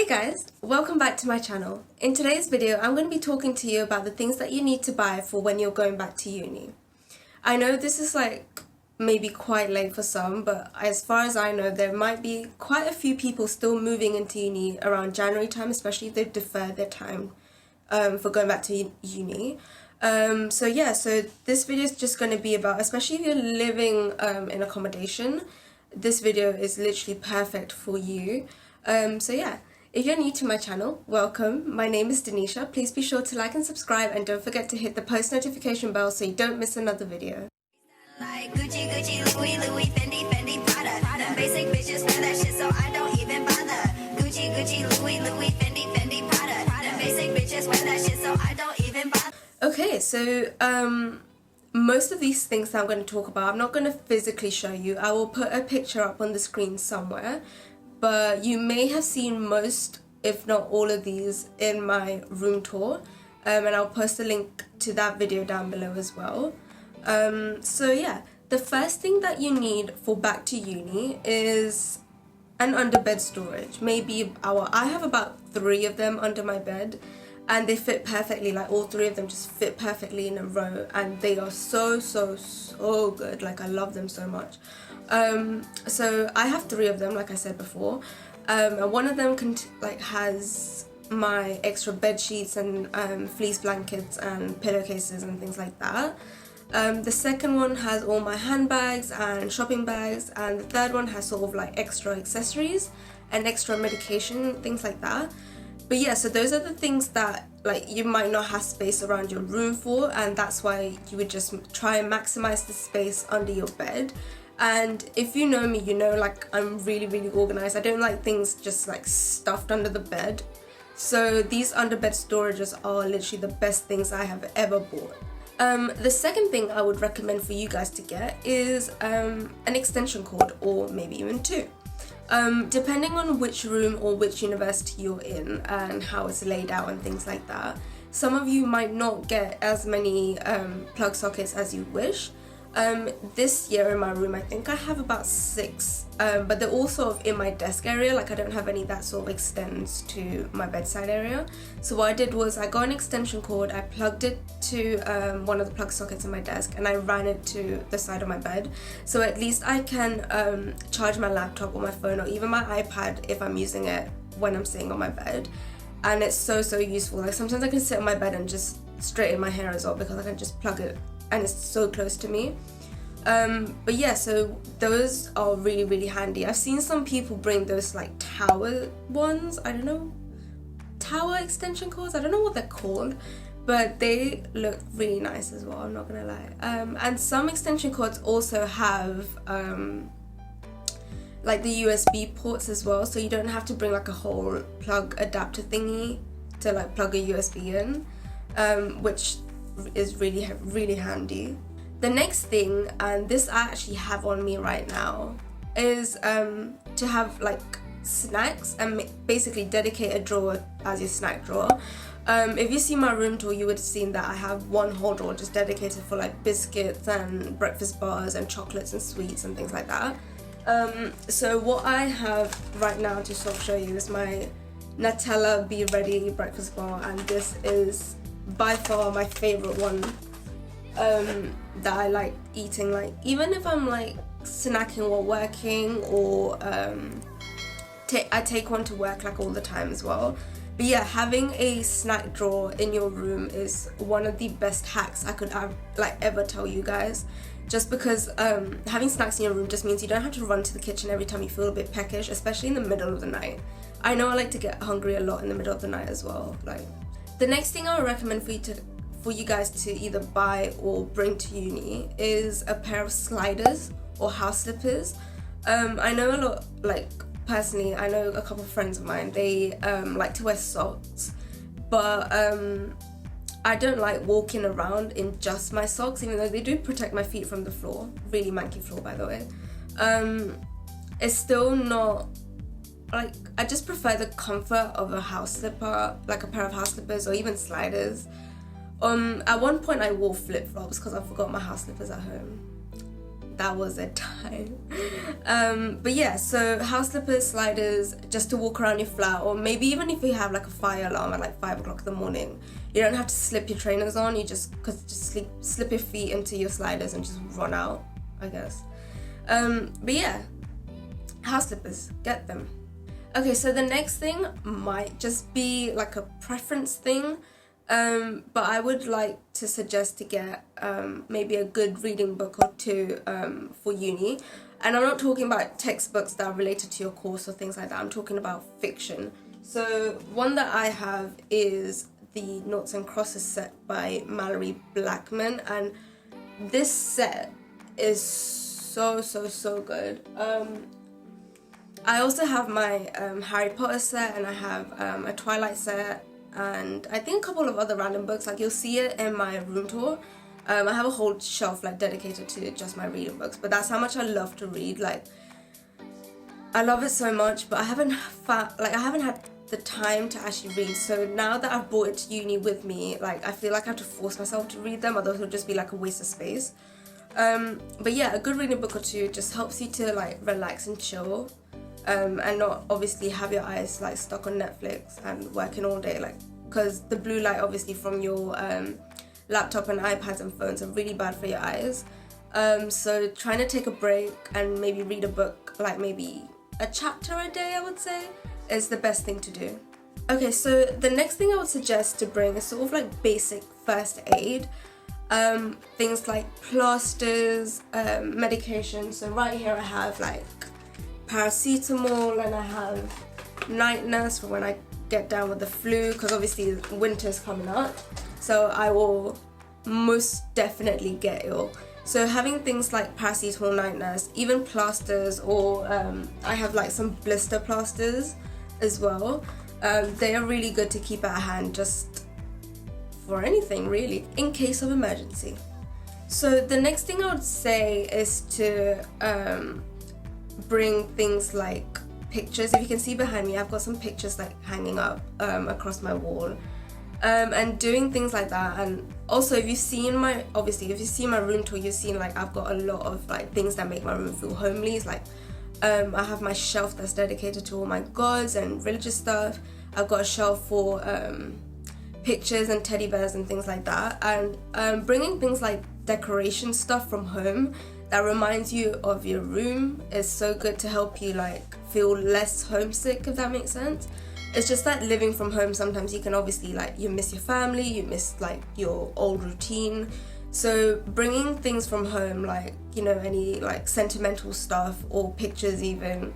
guys, welcome back to my channel. In today's video, I'm going to be talking to you about the things that you need to buy for when you're going back to uni. I know this is like maybe quite late for some, but as far as I know, there might be quite a few people still moving into uni around January time, especially if they've deferred their time for going back to uni. So this video is just going to be about, especially if you're living in accommodation, this video is literally perfect for you. If you're new to my channel, welcome. My name is Denisha. Please be sure to like and subscribe, and don't forget to hit the post notification bell so you don't miss another video. Like Gucci, Louis, Fendi, Prada. Basic bitches wear that shit, so I don't even bother. Gucci, Louis, Fendi, Prada. Basic bitches wear that shit, so I don't even bother. Okay, so most of these things that I'm going to talk about, I'm not going to physically show you. I will put a picture up on the screen somewhere. But you may have seen most, if not all of these, in my room tour, and I'll post a link to that video down below as well. The first thing that you need for back to uni is an underbed storage. I have about 3 of them under my bed, and they fit perfectly. Like, all 3 of them just fit perfectly in a row, and they are so good. Like, I love them so much. So I have 3 of them, like I said before, and one of them has my extra bed sheets and fleece blankets and pillowcases and things like that. The second one has all my handbags and shopping bags, and the third one has sort of like extra accessories and extra medication, things like that. But yeah, so those are the things that like you might not have space around your room for, and that's why you would just try and maximize the space under your bed. And if you know me, you know like I'm really organized. I don't like things just like stuffed under the bed. So these underbed storages are literally the best things I have ever bought. The second thing I would recommend for you guys to get is an extension cord, or maybe even 2. Depending on which room or which university you're in and how it's laid out and things like that. Some of you might not get as many plug sockets as you wish. This year in my room, I think I have about 6, but they're all sort of in my desk area. Like, I don't have any that sort of extends to my bedside area. So what I did was I got an extension cord, I plugged it to one of the plug sockets in my desk, and I ran it to the side of my bed. So at least I can charge my laptop or my phone or even my iPad if I'm using it when I'm sitting on my bed. And it's so useful. Like, sometimes I can sit on my bed and just straighten my hair as well, because I can just plug it and it's so close to me. But yeah, so those are really handy. I've seen some people bring those like tower ones, I don't know, tower extension cords, I don't know what they're called, but they look really nice as well, I'm not gonna lie. And some extension cords also have like the USB ports as well, so you don't have to bring like a whole plug adapter thingy to like plug a USB in, which is really handy. The next thing, and this I actually have on me right now, is to have like snacks and basically dedicate a drawer as your snack drawer. If you see my room tour, you would have seen that I have one whole drawer just dedicated for like biscuits and breakfast bars and chocolates and sweets and things like that. So what I have right now to sort of show you is my Nutella Be Ready breakfast bar, and this is by far my favorite one that I like eating. Like, even if I'm like snacking while working, or I take one to work like all the time as well. But yeah, having a snack drawer in your room is one of the best hacks I could ever tell you guys. Just because having snacks in your room just means you don't have to run to the kitchen every time you feel a bit peckish, especially in the middle of the night. I know I like to get hungry a lot in the middle of the night as well. Like, the next thing I would recommend for you guys to either buy or bring to uni is a pair of sliders or house slippers. I know a lot, like personally, I know a couple of friends of mine, they like to wear socks, but I don't like walking around in just my socks, even though they do protect my feet from the floor. Really manky floor, by the way. It's still not, like, I just prefer the comfort of a house slipper, like a pair of house slippers or even sliders. At one point I wore flip-flops because I forgot my house slippers at home. that was a time. But yeah, so house slippers, sliders, just to walk around your flat, or maybe even if you have like a fire alarm at like 5 o'clock in the morning, you don't have to slip your trainers on, you just slip your feet into your sliders and just run out, I guess. But yeah, house slippers, get them. Okay, so the next thing might just be like a preference thing, but I would like to suggest to get maybe a good reading book or two for uni. And I'm not talking about textbooks that are related to your course or things like that, I'm talking about fiction. So one that I have is the Noughts and Crosses set by Mallory Blackman, and this set is so good. I also have my Harry Potter set, and I have a Twilight set, and I think a couple of other random books. Like, you'll see it in my room tour. I have a whole shelf like dedicated to just my reading books, but that's how much I love to read. Like, I love it so much, but I haven't had the time to actually read. So now that I've brought it to uni with me, like, I feel like I have to force myself to read them, otherwise it'll just be like a waste of space. But yeah, a good reading book or two just helps you to like relax and chill. And not obviously have your eyes like stuck on Netflix and working all day, like, because the blue light obviously from your laptop and iPads and phones are really bad for your eyes. So trying to take a break and maybe read a book, like maybe a chapter a day, I would say, is the best thing to do. Okay, so the next thing I would suggest to bring is sort of like basic first aid. Things like plasters, medication. So right here I have like paracetamol, and I have night nurse for when I get down with the flu, because obviously winter's coming up, so I will most definitely get ill. So having things like paracetamol, night nurse, even plasters, or I have like some blister plasters as well. They are really good to keep at hand, just for anything really, in case of emergency. So the next thing I would say is to bring things like pictures. If you can see behind me, I've got some pictures like hanging up across my wall, and doing things like that. And also, if you've seen my room tour, you've seen like I've got a lot of like things that make my room feel homely. It's like I have my shelf that's dedicated to all my gods and religious stuff. I've got a shelf for pictures and teddy bears and things like that. And bringing things like decoration stuff from home that reminds you of your room is so good to help you like feel less homesick, if that makes sense. It's just that living from home, sometimes you can obviously like, you miss your family, you miss like your old routine. So bringing things from home, like, you know, any like sentimental stuff or pictures even,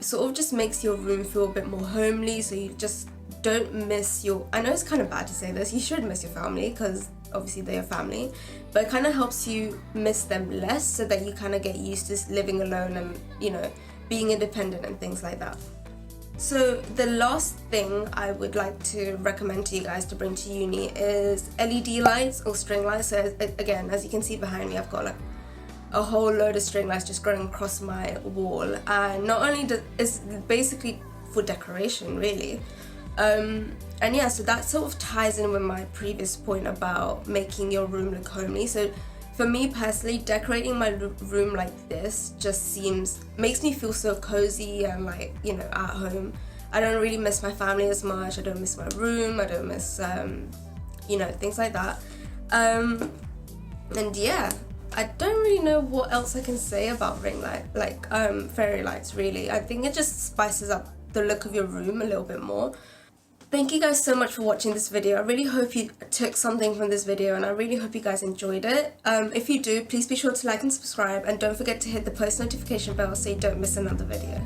sort of just makes your room feel a bit more homely, so you just don't miss your, I know it's kind of bad to say this, you should miss your family because obviously they're your family, but it kind of helps you miss them less, so that you kind of get used to living alone and, you know, being independent and things like that. So the last thing I would like to recommend to you guys to bring to uni is LED lights or string lights. So again, as you can see behind me, I've got like a whole load of string lights just going across my wall, and not only it's basically for decoration really. And yeah, so that sort of ties in with my previous point about making your room look homely. So for me personally, decorating my room like this just makes me feel so cozy and like, you know, at home. I don't really miss my family as much, I don't miss my room, I don't miss, you know, things like that. And yeah, I don't really know what else I can say about fairy lights really. I think it just spices up the look of your room a little bit more. Thank you guys so much for watching this video. I really hope you took something from this video, and I really hope you guys enjoyed it. If you do, please be sure to like and subscribe, and don't forget to hit the post notification bell so you don't miss another video.